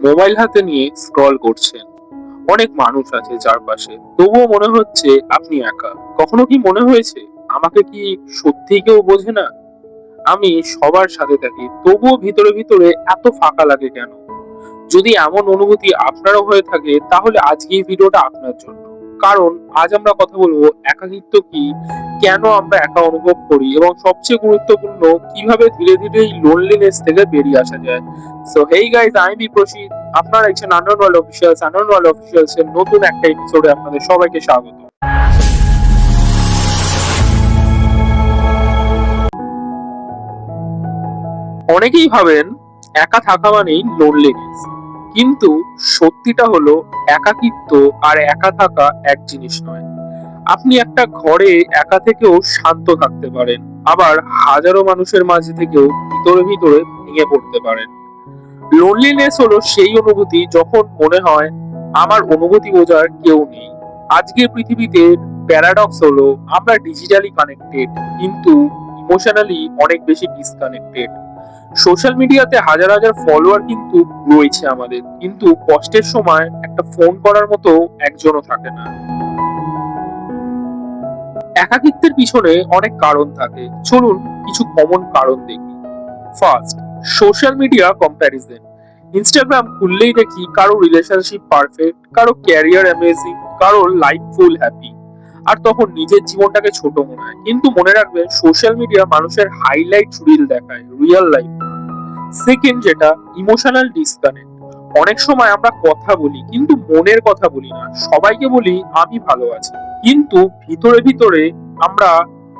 Mobile হাতে নিয়ে scroll করছেন। অনেক মানুষ আছে চারপাশে, তবুও মনে হচ্ছে আপনি একা। কখনো কি মনে হয়েছে আমাকে কি সত্যি কেউ বোঝে না? আমি সবার সাথে থাকি, তবুও ভিতরে ভিতরে এত ফাঁকা লাগে কেন? যদি এমন অনুভূতি আপনারও হয়ে থাকে, তাহলে আজকে এই ভিডিওটা আপনার জন্য। কারণ আজ আমরা কথা বলবো একাকিত্ব কি, কেন আমরা একা অনুভব করি, এবং সবচেয়ে গুরুত্বপূর্ণ কিভাবে ধীরে ধীরে এই লোনলিনেস থেকে বেরিয়ে আসা যায়। সো হেই গাইস, আমি বিপ্রসিদ। আপনারা দেখছেন unknown world officials. Unknown world officials এর নতুন একটা এপিসোডে আপনাদের সবাইকে স্বাগত। অনেকেই ভাবেন একা থাকা মানেই লোনলিনেস, কিন্তু সত্যিটা হলো একাকিত্ব আর একা থাকা এক জিনিস নয়। আপনি একটা ঘরে একা থেকেও শান্ত থাকতে পারেন, আবার হাজারো মানুষের মাঝে থেকেও ভিতরে ভিতরে ভেঙে পড়তে পারেন। লোনলিনেস হলো সেই অনুভূতি যখন মনে হয় আমার অনুভূতি বোঝার কেউ নেই। আজকের পৃথিবীতে প্যারাডক্স হলো আমরা ডিজিটালি কানেক্টেড, কিন্তু ইমোশনালি অনেক বেশি ডিসকানেক্টেড। সোশ্যাল মিডিয়াতে হাজার হাজার ফলোয়ার কিন্তু রয়েছে আমাদের, কিন্তু কষ্টের সময় একটা ফোন করার মতো একজনও থাকে না। একাকিত্বের পিছনে অনেক কারণ থাকে, চলুন কিছু কমন কারণ দেখি। First, social media comparison. Instagram খুললেই দেখি কারো রিলেশনশিপ পারফেক্ট, কারো ক্যারিয়ার অ্যামেজিং, কারো লাইফ ফুল হ্যাপি। আর তখন নিজের জীবনটাকে ছোট মনে হয়। কিন্তু মনে রাখবেন, সোশ্যাল মিডিয়া মানুষের হাইলাইট রিল দেখায়, রিয়েল লাইফ। সেকেন্ড যেটা, ইমোশনাল ডিসকানেক্ট। অনেক সময় আমরা কথা বলি কিন্তু মনের কথা বলি না। সবাইকে বলি আমি ভালো আছি, কিন্তু ভিতরে ভিতরে আমরা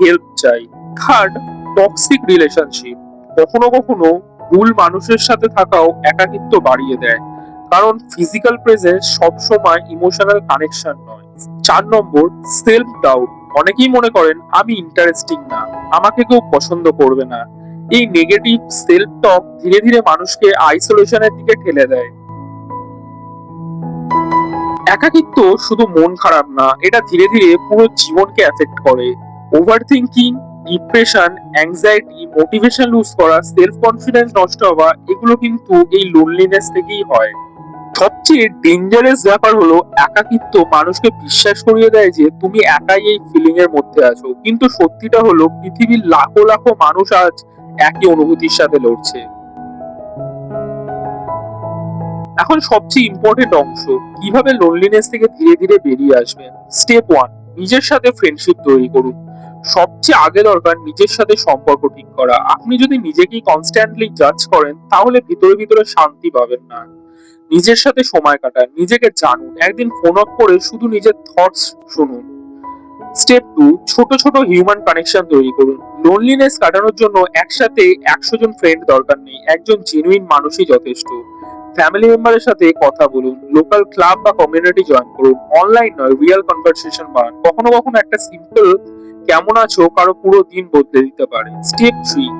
হেল্প চাই। Third, toxic relationship. কখনো কখনো ভুল মানুষের সাথে থাকাও একাকিত্ব বাড়িয়ে দেয়, কারণ ফিজিক্যাল প্রেজেন্স সবসময় ইমোশনাল কানেকশন নয়। 4 নম্বর, সেলফ ডাউট। অনেকেই মনে করেন আমি ইন্টারেস্টিং না, আমাকে কেউ পছন্দ করবে না। এই নেগেটিভ সেলফ টক ধীরে ধীরে মানুষকে আইসোলেশনের দিকে ঠেলে দেয়। একাকিত্ব শুধু মন খারাপ না, এটা ধীরে ধীরে পুরো জীবনকে এফেক্ট করে। Overthinking, depression, anxiety, motivation lose করা, সেলফ কনফিডেন্স নষ্ট হওয়া, এগুলো কিন্তু এই লোনলিনেস থেকেই হয়। সবচেয়ে ডেঞ্জারাস ব্যাপার হলো একাকিত্ব মানুষকে বিশ্বাস করিয়ে দেয় যে তুমি একাই এই ফিলিং এর মধ্যে আছো, কিন্তু সত্যিটা হলো পৃথিবীর লাখো লাখো মানুষ আজ একই অনুভূতির সাথে লড়ছে। এখন সবচেয়ে ইম্পর্টেন্ট অংশ, কিভাবে লোনলিনেস থেকে ধীরে ধীরে বেরিয়ে আসবেন। স্টেপ 1, নিজের সাথে ফ্রেন্ডশিপ তৈরি করুন। সবচেয়ে আগে দরকার নিজের সাথে সম্পর্ক ঠিক করা। আপনি যদি নিজেকেই কনস্ট্যান্টলি জাজ করেন, তাহলে ভিতরে ভিতরে শান্তি পাবেন না। নিজের সাথে সময় কাটান, নিজেকে জানুন। একদিন ফোন অফ করে শুধু নিজের থটস শুনুন। স্টেপ 2, ছোট ছোট হিউম্যান কানেকশন তৈরি করুন। লোনলিনেস কাটানোর জন্য একসাথে 100 জন ফ্রেন্ড দরকার নেই, একজন জেনুইন মানুষই যথেষ্ট। ফ্যামিলি মেম্বারের সাথে কথা বলুন, লোকাল ক্লাব বা কমিউনিটি জয়েন করুন। অনলাইন নয়, রিয়েল কনভারসেশন বাড়ান। কখনো কখনো একটা সিম্পল কেমন আছো কারো পুরো দিন বদলে দিতে পারে। স্টেপ 3,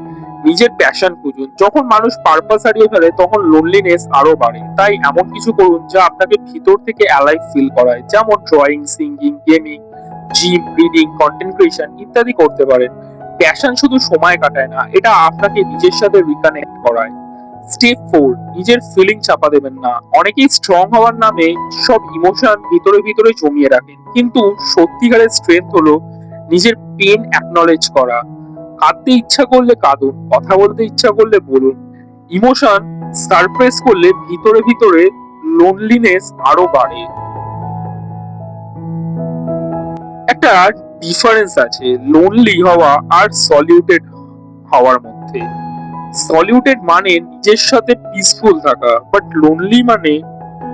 নিজের প্যাশন খুঁজুন। যখন মানুষ পারপাস হারিয়ে ফেলে, তখন লোনলিনেস আরো বাড়ে। তাই এমন কিছু করুন যা আপনাকে ভিতর থেকে অ্যালাইভ ফিল করায়, যেমন drawing, singing, gaming, gym, reading, content creation ইত্যাদি করতে পারেন। প্যাশন শুধু সময় কাটায় না, এটা আপনাকে নিজের সাথে রিকানেক্ট করায়। স্টেপ 4, নিজের ফিলিং চাপা দেবেন না। অনেকেই স্ট্রং হওয়ার নামে সব ইমোশন ভিতরে ভিতরে জমিয়ে রাখেন, কিন্তু সত্যিকারের স্ট্রেংথ হলো নিজের পেন অ্যাকনলেজ করা। কাঁদতে ইচ্ছা করলে কাঁদুন, কথা বলতে ইচ্ছা করলে বলুন। ইমোশন সারপ্রেস করলে ভিতরে ভিতরে লোনলিনেস আরো বাড়ে। একটা ডিফারেন্স আছে লোনলি হওয়া আর সলিউটেড হওয়ার মধ্যে। সলিউটেড মানে নিজের সাথে পিসফুল থাকা, বাট লোনলি মানে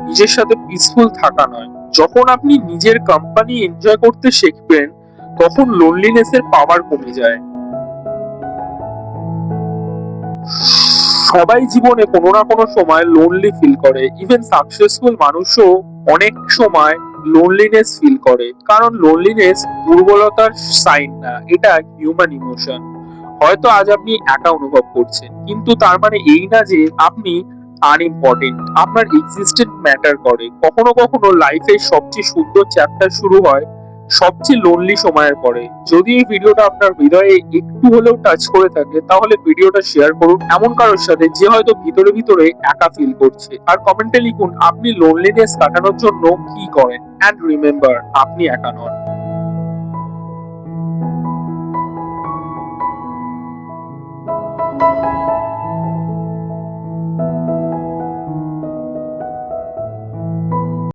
নিজের সাথে পিসফুল থাকা নয়। যখন আপনি নিজের কোম্পানি এনজয় করতে শিখবেন, তখন লোনলিনেসের পাওয়ার কমে যায়। সবাই জীবনে কোনো না কোনো সময় লোনলি ফিল করে, ইভেন সাকসেসফুল মানুষও অনেক সময় লোনলিনেস ফিল করে। কারণ লোনলিনেস দুর্বলতার সাইন না, এটা হিউম্যান ইমোশন। হয়তো আজ আপনি একা অনুভব করছেন, কিন্তু তার মানে এই না যে আপনি আনইম্পর্টেন্ট। আপনার এক্সিস্টেন্স ম্যাটার করে। কখনো কখনো লাইফের সবচেয়ে সুন্দর চ্যাপ্টার শুরু হয় সবচেয়ে লোনলি সময়ের পরে। যদি এই ভিডিওটা আপনার হৃদয়ে একটু হলেও টাচ করে থাকে তাহলে ভিডিওটা শেয়ার করুন এমন কারোর সাথে যে হয়তো ভিতরে ভিতরে একা ফিল করছে। আর কমেন্টে লিখুন আপনি লোনলিনেস কাটানোর জন্য কি করেন। অ্যান্ড রিমেম্বার, আপনি একা নন।